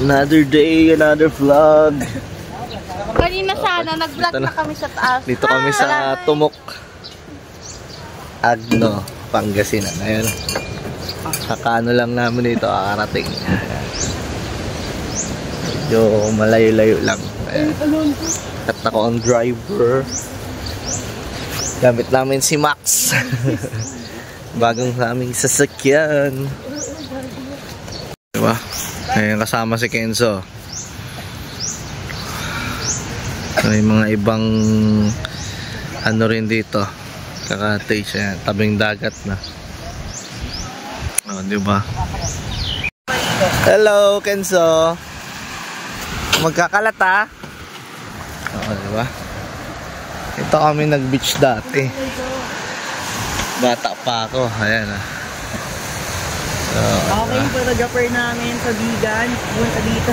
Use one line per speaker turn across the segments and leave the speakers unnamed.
Another day, another vlog.
Kanina sana, nag-vlog na kami sa taas.
Dito kami sa Tumok, Agno, Pangasinan. Ayan. Kakano lang namin dito, kakarating. Medyo malayo-layo lang. Ayan. At ako ang driver. Gamit namin si Max. Bagong sa aming sasakyan. Diba? Ayan, kasama si Kenzo. May mga ibang ano rin dito. Kaka-taste yan. Tabing dagat na. Oh, diba? Hello, Kenzo. Magkakalat ha? Oh, diba? Ito kami nag-beach dati. Bata pa ako. Ayan ah.
Okay, photographer namin sa vegan. Punta dito.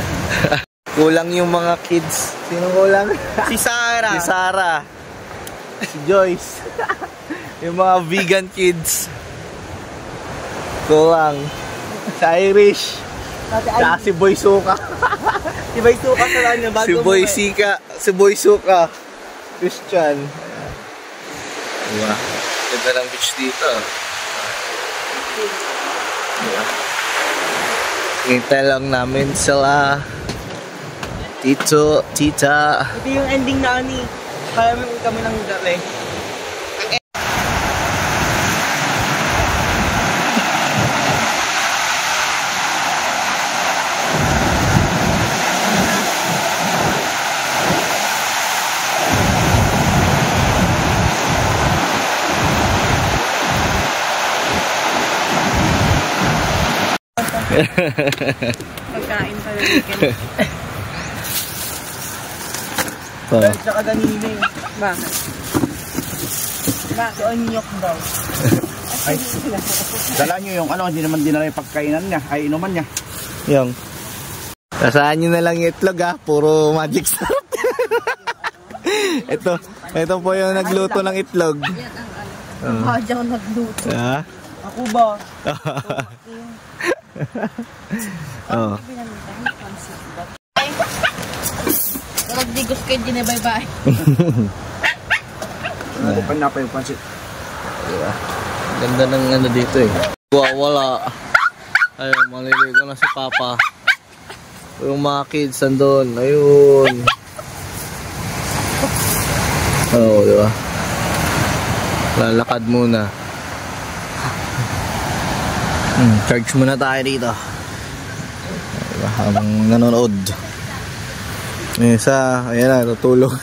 Kulang yung mga kids. Sino kulang?
Si Sarah.
Si Sarah. Si Joyce. Yung mga vegan kids. Kulang. Si Irish. Saka si Boy Suka.
Si Boy Suka sa lang bago.
Si Boy Sika. Si Boy Suka. Christian. Diba? Ganda ng beach dito. Diba? Hintay lang namin sila. Tito, tita.
Ito yung ending na ni. Kaya kami ng gabi. Pagkain pa ng weekend. Tsaka ganina eh. Bakit? Bakit? Onyok daw.
Ay, dala nyo yung ano, hindi naman dinala yung pagkainan niya, ay inuman niya.
Yung. Kasaan nyo na lang yung itlog ha, puro magic syrup. ito po yung nagluto ng itlog.
Mahadyaw nagluto.
Ha?
Ako ba?
Oh.
Nagdigos kayo din eh, bye-bye.
Nakupan na pa yung pansit.
Diba? Ganda ng ano dito eh. Wala. Ayun, maliligo na si Papa. Yung mga kids nandun. Ayun. Oo, diba? Lalakad muna. Charge muna tayo dito. Diba? Habang nanonood. Isa, ayan na, tutulog.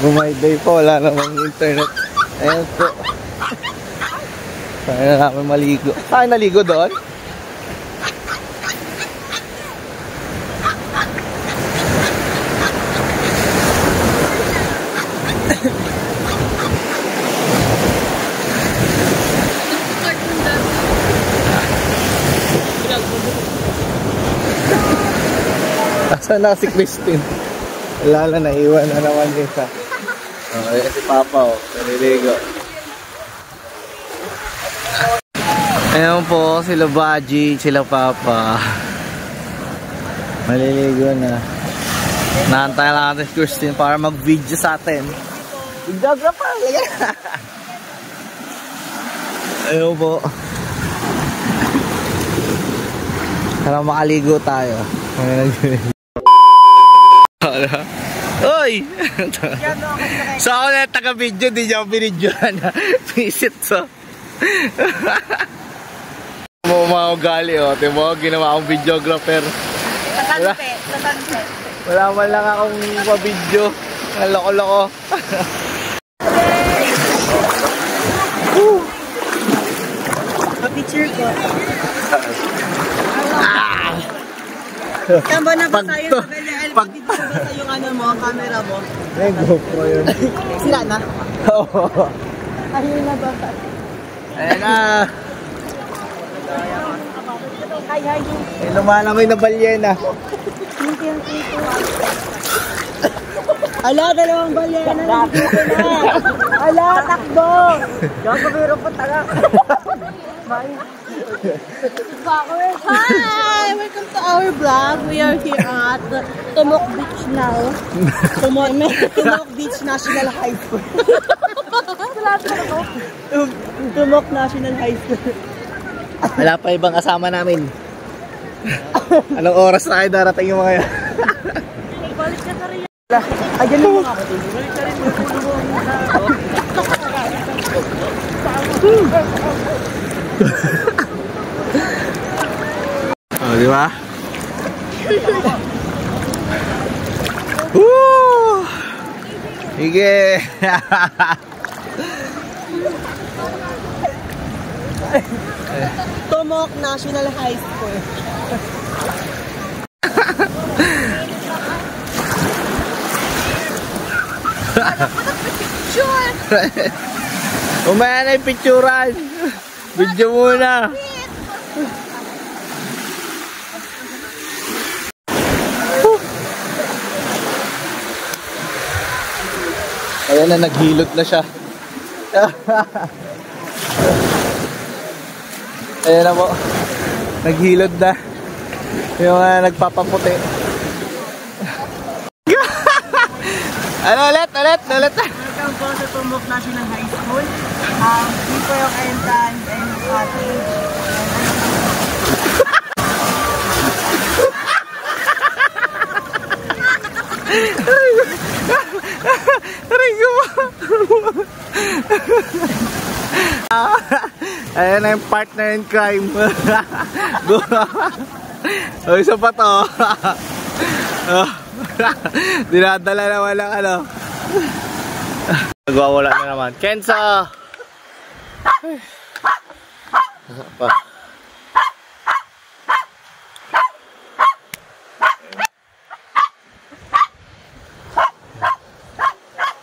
Kung may day po, wala namang internet. Ayan po. Saan na namin maligo. Saan naligo doon? Saan na si Christine? Wala na, naiwan na naman isa. Ayan si Papa oh, naliligo. Ayan po, sila Baji, sila Papa. Maliligo na. Naantay lang natin si Christine para mag-video sa atin. Videographer! Ayan po. Para makaligo tayo. Oy! So ako na taga-video, di niya binidyohan na. Visit so. Mga ugali oh. Diba, ginawa akong videographer.
Sa sunset.
Wala man lang akong pa-video. Ang loko-loko.
Pa-picture ko. Saan ba nabasa yung video ba sa yung ano mo, camera mo?
May GoPro yun.
Sila na?
Oo.
Ayun na ba?
Ayan na.
Hi.
May lumalamay na balyena.
Ala, dalawang balyena na. Ala, takbo. Gago, biro po taga.
Hi! Welcome to our vlog. We are here at Tumok Beach now.
Tumok Beach National High School. Tumok National High School.
Wala pa ibang kasama namin. Anong oras na kayo darating yung mga yan?
Balik ka sa rin.
Ay, ganun mo nga.
Oh, di ba? Woo! Sige!
Tumok National High School.
Umaya na yung picturan. Video muna. Ayan na, naghilot na siya. Ayan na po. Naghilot na. Yung nagpapaputi. Ano ulit?
Welcome po sa Tumok National High School. Dito yung entrance and ating
Rigo! Ayan na yung partner in crime. O, isa pa to. Dinadala naman lang ano. Nagwawala na naman. Kenza! Pa.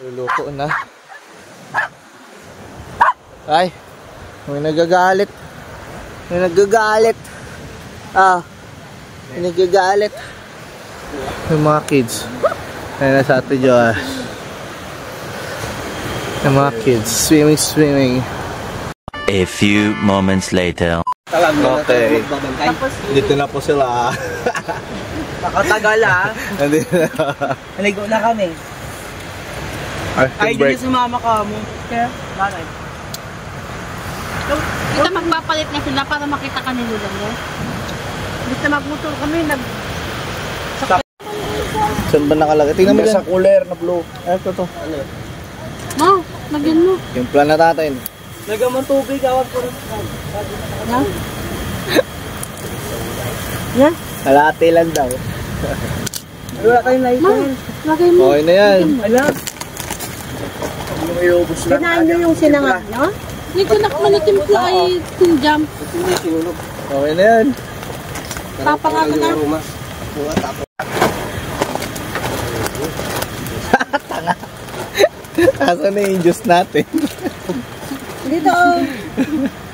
Luluko na. Ay, may nagagalit. May nagagalit. May nagagalit. Yung mga kids. Ayun na sa Ate Joas. Yung mga kids. Swimming.
A few moments later.
Okay. Dito na po sila.
nakatagal
Nandito na.
Naligo na kami. Ay, di sumama ka mo. Kaya, bakit?
Kita magpapalit na sila para makita ka nila mo.
Basta magmotor kami,
Saan ba nakalagay? Tingnan mo
Sa
dyan.
cooler na blue.
Ito to.
Ma, lagyan mo.
Yung plan na natin.
nagamang tubig, awag ko rin.
Ha?
Yan?
Kalahati lang daw.
Wala kayong license.
Lagay mo.
Okay na yan.
Alam,
Iubos na.
sinaan nyo yung sinangag nyo?
Hindi ko nakmanitimpla ay jump.
Okay na yan.
Papakama na.
Asan na yung juice natin?
Dito.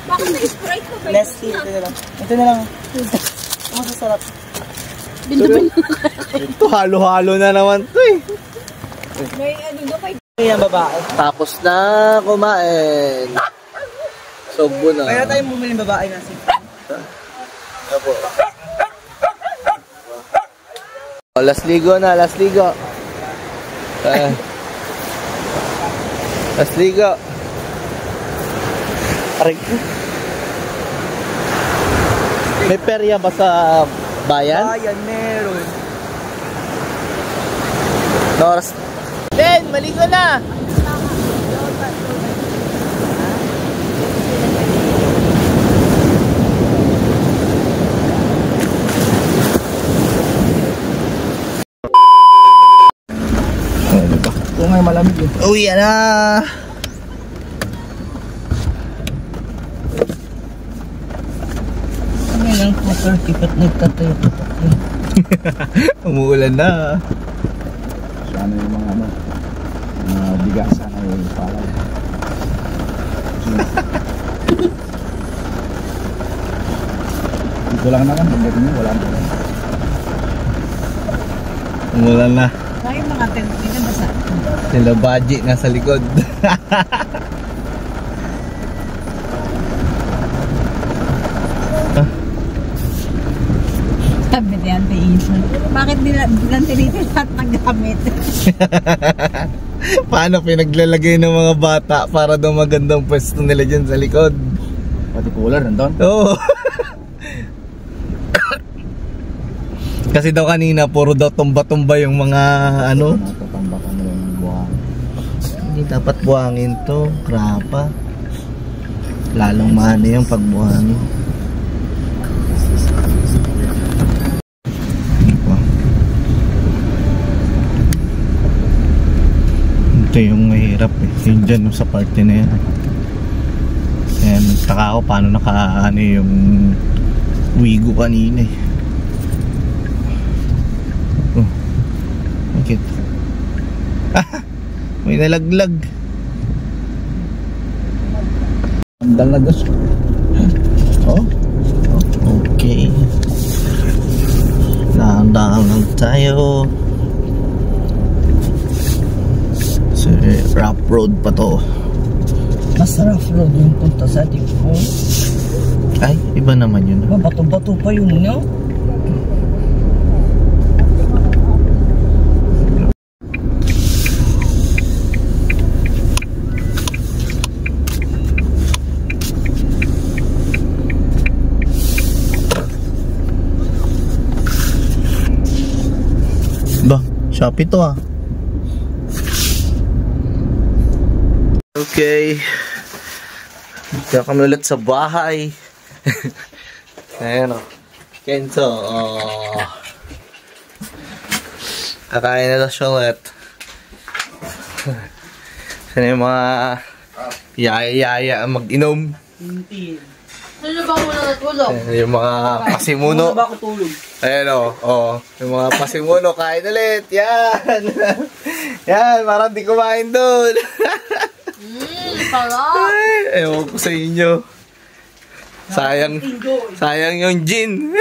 Bakit na-spray ko ba?
Less tea. Ito na lang. Ito na lang. Ang masasarap.
Bindubin.
Ito halo-halo na naman to eh.
May ano do kay.
Yan babae.
Tapos na kumain. Sogbo na.
Kaya tayo bumili ng babae na sipa.
Apo. Oh, last ligo na, last ligo. Last ligo. Aray ko. May perya ba sa bayan?
Bayan, meron.
Noras. Ben, maligo na!
Ito nga malamig eh.
Uwi na!
Ngayon po, sir, kipat nagtatayo.
Umuulan na.
Sana yung mga bigasan ay palay. Dito lang naman, pagdating nyo, wala na.
Umuulan na.
Kaya mga tent nila basa.
Sila Baji nasa likod.
Sabi ni Ate Isa, bakit bilang tinitin lahat ng gamit?
Paano pinaglalagay ng mga bata para daw magandang pwesto nila dyan sa likod?
Pati cooler nandun.
Oo. Kasi daw kanina puro daw tumba-tumba yung mga ano.
Natatamba ka nila ng buwan.
Hindi dapat buhangin to. Grapa. Lalong mahani yung pagbuhangin. Ito yung mahirap eh. Yung dyan sa party na yan. Ayan, nagtaka ako paano nakaano yung wigo kanina eh. Oh, bakit? May nalaglag. Ang dalagas. Oh, okay. Dahan-dahan lang tayo. So, rough road pa to.
Mas rough road yung punta sa ating phone.
Ay, iba naman yun.
Bato-bato pa yun, no?
Ba, Shopee to ah. Okay. Kaya kami ulit sa bahay. Ayan o. Kenzo. Oh. Kakain na siya ulit. Sana yung mga yaya-yaya mag-inom.
Sino ba muna natulog?
Yung mga pasimuno.
Ba ako tulog?
Ayan o. Oh. Yung mga pasimuno. Kain ulit. Yan. Yan. Parang di kumain doon.
Sarap!
Ay, ewan ko sa inyo. Sayang yung gin.